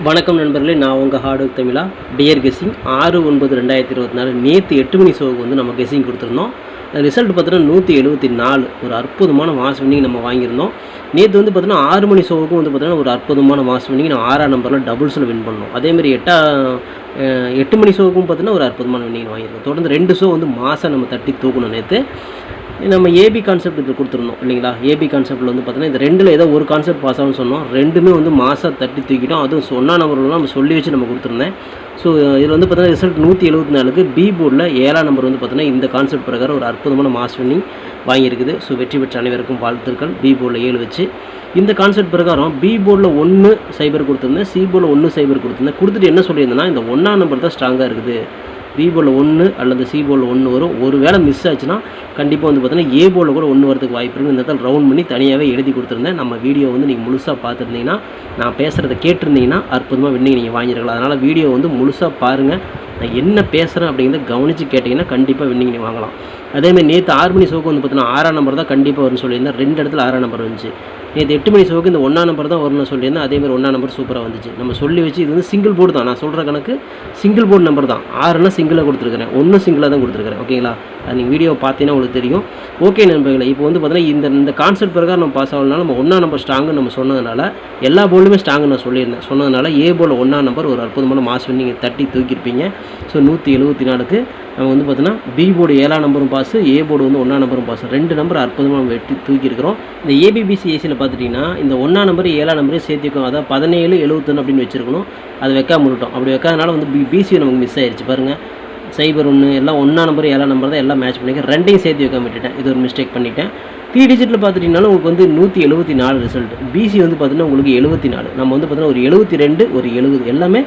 வணக்கம் நண்பர்களே, நான் உங்கள் ஹார்ட் ஒர்க் தமிழா. டியர் கெஸ்ஸிங் 6/9/2024 நேற்று 8 மணி ஷோவுக்கு வந்து நம்ம கெஸ்ஸிங் கொடுத்துருந்தோம். ரிசல்ட் பார்த்தீங்கன்னா 174 ஒரு அற்புதமான மாஸ் வின்னிங் நம்ம வாங்கியிருந்தோம். நேற்று வந்து பார்த்தீங்கன்னா 6 மணி ஷோவுக்கும் வந்து பார்த்தீங்கன்னா ஒரு அற்புதமான மாஸ் வின்னிங் நம்ம 6ஆம் நம்பரில் டபுள்ஸில் வின் பண்ணோம். அதேமாதிரி 8 மணி ஷோவுக்கும் பார்த்தீங்கன்னா ஒரு அற்புதமான வின்னிங் வாங்கியிருக்கோம். தொடர்ந்து 2 ஷோ வந்து மாதம் நம்ம தட்டி தூக்கணும். நேற்று நம்ம ஏபி கான்செப்ட் இது கொடுத்துருந்தோம் இல்லைங்களா. ஏபி கான்செப்ட்டில் வந்து பார்த்தீங்கன்னா இந்த ரெண்டில் ஏதோ ஒரு கான்செப்ட் பாஸ் ஆகும்னு சொன்னோம். ரெண்டுமே வந்து மாதம் தட்டி தூக்கிட்டோம். அதுவும் சொன்ன நம்பர்லாம் நம்ம சொல்லி வச்சு நம்ம கொடுத்துருந்தேன். ஸோ இதில் வந்து பார்த்தீங்கன்னா ரிசல்ட் 174க்கு பி போர்டில் 7ஆம் நம்பர் வந்து பார்த்தீங்கன்னா இந்த கான்செப்ட் பிரகாரம் ஒரு அற்புதமான மாஸ் வின்னிங் வாங்கியிருக்குது. ஸோ வெற்றி பெற்ற அனைவருக்கும் வாழ்த்துக்கள். பி போர்டில் 7 வச்சு இந்த கான்செப்ட் பிரகாரம் பி போர்டில் 1 சைபர் கொடுத்துருந்தேன், சி போர்டில் 1 சைபர் கொடுத்துருந்தேன். கொடுத்துட்டு என்ன சொல்லியிருந்தேன்னா இந்த 1ஆம் நம்பர் தான் ஸ்ட்ராங்காக இருக்குது. பி போர்டில் 1 அல்லது சி போர்டில் 1 வரும். ஒரு வேளை மிஸ் ஆச்சுன்னா கண்டிப்பாக வந்து பார்த்தீங்கன்னா ஏ போர்டில் கூட 1 வரதுக்கு வாய்ப்பு இருக்குது. இந்த இடத்துல ரவுண்ட் பண்ணி தனியாகவே எழுதி கொடுத்துருந்தேன். நம்ம வீடியோ வந்து நீங்கள் முழுசாக பார்த்துருந்தீங்கன்னா, நான் பேசுகிறத கேட்டிருந்தீங்கன்னா அற்புதமாக வின்னிங் நீங்கள் வாங்கியிருக்கலாம். அதனால் வீடியோ வந்து முழுசாக பாருங்கள். நான் என்ன பேசுகிறேன் அப்படிங்கிறத கவனித்து கேட்டிங்கன்னா கண்டிப்பாக வின்னிங் நீங்கள் வாங்கலாம். அதேமாதிரி நேற்று 6 மணி ஷோக்கு வந்து பார்த்தீங்கன்னா 6ஆம் நம்பர் தான் கண்டிப்பாக வரும்னு சொல்லியிருந்தேன். 2 இடத்துல 6ஆம் நம்பர் வந்துச்சு. நேற்று 8 மணி ஷோக்கு இந்த 1ஆம் நம்பர் தான் வரும்னு சொல்லியிருந்தேன். அதேமாதிரி 1ஆம் நம்பர் சூப்பராக வந்துச்சு. நம்ம சொல்லி வச்சு இது வந்து சிங்கிள் போர்டு தான். நான் சொல்கிற கணக்கு சிங்கிள் போர்டு நம்பர் தான். 6னா சிங்கிளாக கொடுத்துருக்கிறேன், 1 சிங்கிளாக தான் கொடுத்துருக்கிறேன். ஓகேங்களா, அது நீங்கள் வீடியோ பார்த்தீங்கன்னா உங்களுக்கு தெரியும். ஓகே நண்பர்களே, இப்போ வந்து பார்த்தீங்கன்னா இந்த கான்செப்ட் பிரகாரம் நம்ம பாஸ் ஆகலனால நம்ம 1ஆம் நம்பர் ஸ்ட்ராங்குன்னு நம்ம சொன்னதுனால எல்லா போர்டுமே ஸ்ட்ராங்குன்னு நான் சொல்லியிருந்தேன். சொன்னதுனால ஏ போர்டில் 1ஆம் நம்பர் ஒரு அற்புதமான மாஸ் வின்னிங் தட்டி தூக்கியிருப்பீங்க. ஸோ 174க்கு நம்ம வந்து பார்த்தீங்கன்னா பி போர்டு 7ஆம் நம்பரும் பாஸ், ஏ போர்டு வந்து 1ஆம் நம்பரும் பாஸ், 2 நம்பர் அற்புதமாக வெட்டி தூக்கியிருக்கிறோம். இந்த ஏபிபிசி ஏசியில் பார்த்துட்டிங்கன்னா இந்த 1ஆம் நம்பர் 7ஆம் நம்பரையும் சேர்த்துக்கும். அதாவது 17 71 அப்படின்னு வச்சுருக்கணும். அது வைக்காம விட்டோம். அப்படி வைக்காதனால வந்து பிசி நமக்கு மிஸ் ஆயிடுச்சு. பாருங்கள், சைபர் 1 எல்லாம் 1ஆம் நம்பர் 7ஆம் நம்பர் தான் எல்லாம் மேட்ச் பண்ணிக்க, 2ஐயும் சேர்த்து வைக்காம விட்டுட்டேன். இது ஒரு மிஸ்டேக் பண்ணிட்டேன். 3 டிஜிட்டில் பார்த்துட்டிங்கனாலும் உங்களுக்கு வந்து 174 ரிசல்ட். பிசி வந்து பார்த்திங்கன்னா உங்களுக்கு 74. நம்ம வந்து பார்த்திங்கன்னா ஒரு 72 ஒரு 70 எல்லாமே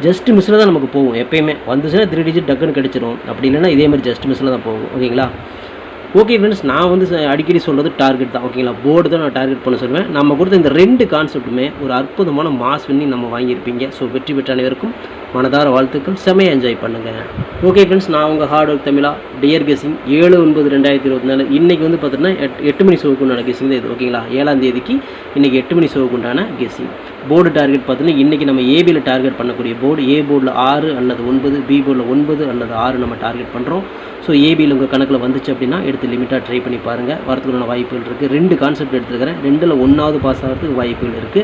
ஜஸ்ட் மிஸ்ஸில் தான் நமக்கு போகும். எப்பயுமே வந்துச்சுன்னா 3 டிஜிட் டக்குன்னு கிடச்சிரும். அப்படி இல்லைன்னா இதே மாதிரி ஜஸ்ட் மிஸ்ஸில் தான் போகும். ஓகேங்களா. ஓகே ஃப்ரெண்ட்ஸ், நான் வந்து அடிக்கடி சொல்கிறது டார்கெட் தான். ஓகேங்களா, போர்டு தான் நான் டார்கெட் பண்ண சொல்லுவேன். நம்ம கொடுத்த இந்த 2 கான்செப்ட்டுமே ஒரு அற்புதமான மாஸ் வின்னிங் நம்ம வாங்கியிருப்பீங்க. ஸோ வெற்றி பெற்ற அனைவருக்கும் மனதார வாழ்த்துக்கள். செமையாக என்ஜாய் பண்ணுங்கள். ஓகே ஃப்ரெண்ட்ஸ், நான் உங்கள் ஹார்ட் ஒர்க் தமிழா. டியர் கெஸ்ஸிங் 7/9/2024 இன்றைக்கி வந்து பார்த்தீங்கன்னா 8 மணி ஷோவுக்கு உண்டான கெஸ்ஸிங் தான் இது. ஓகேங்களா, 7ஆம் தேதிக்கு இன்றைக்கி 8 மணி ஷோவுக்கு உண்டான கெஸ்ஸிங். போர்டு டார்கெட் பார்த்தீங்கன்னா இன்றைக்கி நம்ம ஏபியில் டார்கெட் பண்ணக்கூடிய போர்டு ஏ போர்டில் 6 அல்லது 9, பி போர்டில் 9 அல்லது 6 நம்ம டார்கெட் பண்ணுறோம். ஸோ ஏபியில் உங்கள் கணக்கில் வந்துச்சு அப்படின்னா எடுத்து லிமிட்டாக ட்ரை பண்ணி பாருங்கள். வரதுக்குள்ள வாய்ப்புகள் இருக்குது. 2 கான்செப்ட் எடுத்துருக்கிறேன். 2ல் 1ஆவது பாஸ் ஆகிறதுக்கு வாய்ப்புகள் இருக்குது.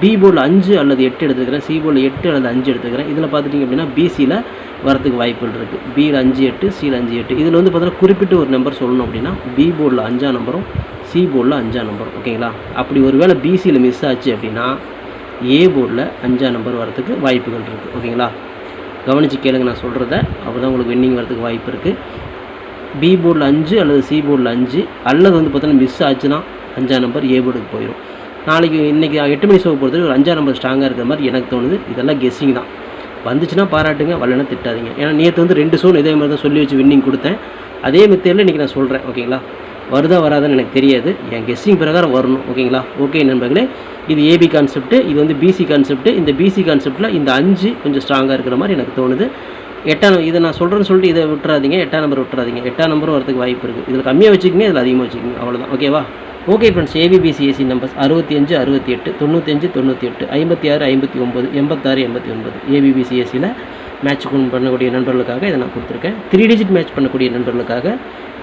பி போர்டில் 5 அல்லது 8 எடுத்துக்கிறேன், சி போர்டில் 8 அல்லது 5 எடுத்துக்கிறேன். இதில் பார்த்துட்டிங்க அப்படின்னா பிசியில் வரதுக்கு வாய்ப்புகள் இருக்குது. பியில் 5 8, சியில் 5 8. இதில் வந்து பார்த்தீங்கன்னா குறிப்பிட்ட ஒரு நம்பர் சொல்லணும் அப்படின்னா பி போர்டில் 5ஆம் நம்பரும் சி போர்டில் 5ஆம் நம்பரும். ஓகேங்களா, அப்படி ஒரு வேளை பிசியில் மிஸ் ஆச்சு அப்படின்னா ஏ போர்டில் 5ஆம் நம்பர் வரதுக்கு வாய்ப்புகள் இருக்குது. ஓகேங்களா, கவனித்து கேளுங்க நான் சொல்கிறத. அப்போ தான் உங்களுக்கு வின்னிங் வரதுக்கு வாய்ப்பு இருக்குது. பி போர்டில் 5 அல்லது சி போர்டில் 5 அல்லது வந்து பார்த்தீங்கன்னா மிஸ் ஆச்சுன்னா 5ஆம் நம்பர் ஏ போர்டுக்கு போயிடும். இன்றைக்கி 8 மணி ஷோவை பொறுத்தவரை ஒரு 5ஆம் நம்பர் ஸ்ட்ராங்காக இருக்கிற மாதிரி எனக்கு தோணுது. இதெல்லாம் கெஸ்ஸிங் தான். வந்துச்சுன்னா பாராட்டுங்க, வரலன்னா திட்டாதீங்க. ஏன்னா நேற்று வந்து 2 ஷோ இதே மாதிரி தான் சொல்லி வச்சு வின்னிங் கொடுத்தேன். அதே மெத்தேடில் இன்றைக்கி நான் சொல்கிறேன். ஓகேங்களா, வருதா வராதுன்னு எனக்கு தெரியாது. என் கெஸ்ஸிங் பிரகாரம் வரணும். ஓகேங்களா. ஓகே நண்பர்களே, இது ஏபி கான்செப்ட்டு, இது வந்து பிசி கான்செப்ட்டு. இந்த பிசி கான்செப்ட்டில் இந்த 5 கொஞ்சம் ஸ்ட்ராங்காக இருக்கிற மாதிரி எனக்கு தோணுது. 8ஆம் இதை நான் சொல்கிறேன்னு சொல்லிட்டு இதை விட்டுறாதீங்க. 8ஆம் நம்பர் விட்டுறாதீங்க. 8ஆம் நம்பரும் வரதுக்கு வாய்ப்பு இருக்குது. இதில் கம்மியாக வச்சுக்கிங்க, இதில் அதிகமாக வச்சுக்கிங்க. அவ்வளோதான். ஓகேவா. Okay friends, ABBC AC numbers 65 68 95 98 56 59 86 89 ABBC ஏசியில் மேட்ச் பண்ணக்கூடிய நண்பர்களுக்காக இதை நான் கொடுத்துருக்கேன். 3 டிஜிட் மேட்ச் பண்ணக்கூடிய நண்பர்களுக்காக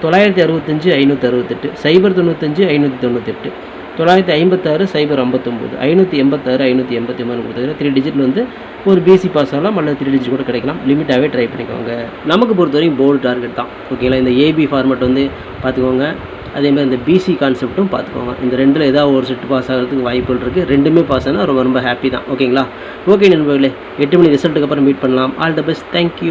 965 568 095 598 956 059 586 589 கொடுத்துருக்கேன். 3 டிஜிட்டில் வந்து ஒரு பிசி பாஸ் ஆகலாம் அல்லது 3 டிஜிட் கூட கிடைக்கலாம். லிமிட்டாகவே ட்ரை பண்ணிக்கோங்க. நமக்கு பொறுத்தவரைக்கும் போர்டு டார்கெட் தான். ஓகேங்களா, இந்த ஏபி ஃபார்மேட் வந்து பார்த்துக்கோங்க. அதேமாதிரி இந்த பிசி கான்செப்ட்டும் பார்த்துக்கோங்க. இந்த 2ல் ஏதாவது ஒரு செட் பாஸ் ஆகிறதுக்கு வாய்ப்புகள் இருக்குது. 2மே பாஸ் ஆனால் ரொம்ப ரொம்ப ஹாப்பி தான். ஓகேங்களா. ஓகே நண்பர்களே, 8 மணி ரிசல்ட்டுக்கு அப்புறம் மீட் பண்ணலாம். All the best. தேங்க்யூ.